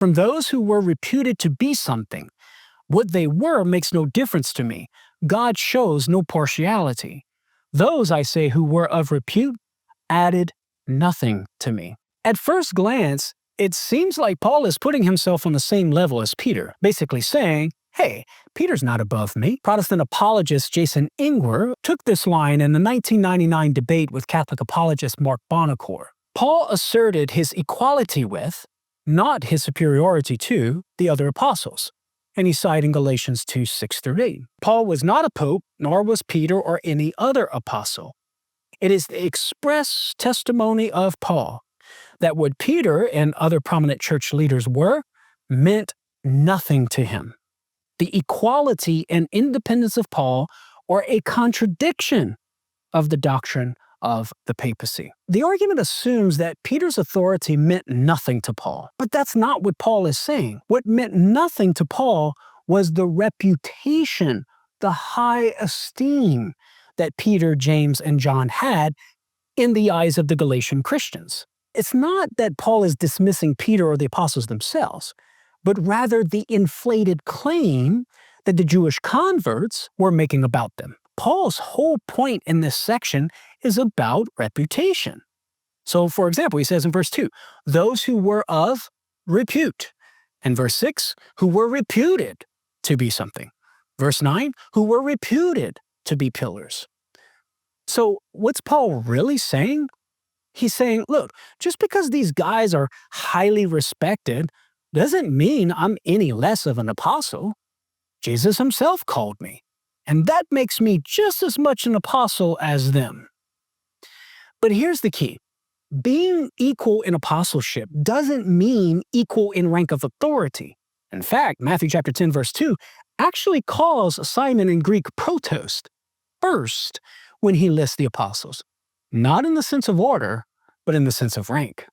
From those who were reputed to be something. What they were makes no difference to me. God shows no partiality. Those, I say, who were of repute added nothing to me. At first glance, it seems like Paul is putting himself on the same level as Peter, basically saying, hey, Peter's not above me. Protestant apologist Jason Ingwer took this line in the 1999 debate with Catholic apologist Mark Bonacore. Paul asserted his equality with, not his superiority to, the other apostles. And he cited in Galatians 2:6-8. Paul was not a pope, nor was Peter or any other apostle. It is the express testimony of Paul that what Peter and other prominent church leaders were meant nothing to him. The equality and independence of Paul are a contradiction of the doctrine of the papacy. The argument assumes that Peter's authority meant nothing to Paul, but that's not what Paul is saying. What meant nothing to Paul was the reputation, the high esteem that Peter, James, and John had in the eyes of the Galatian Christians. It's not that Paul is dismissing Peter or the apostles themselves, but rather the inflated claim that the Jewish converts were making about them. Paul's whole point in this section is about reputation. So, for example, he says in verse 2, those who were of repute. And verse 6, who were reputed to be something. Verse 9, who were reputed to be pillars. So, what's Paul really saying? He's saying, look, just because these guys are highly respected doesn't mean I'm any less of an apostle. Jesus himself called me, and that makes me just as much an apostle as them. But here's the key. Being equal in apostleship doesn't mean equal in rank of authority. In fact, Matthew chapter 10, verse 2 actually calls Simon in Greek protos, first, when he lists the apostles. Not in the sense of order, but in the sense of rank.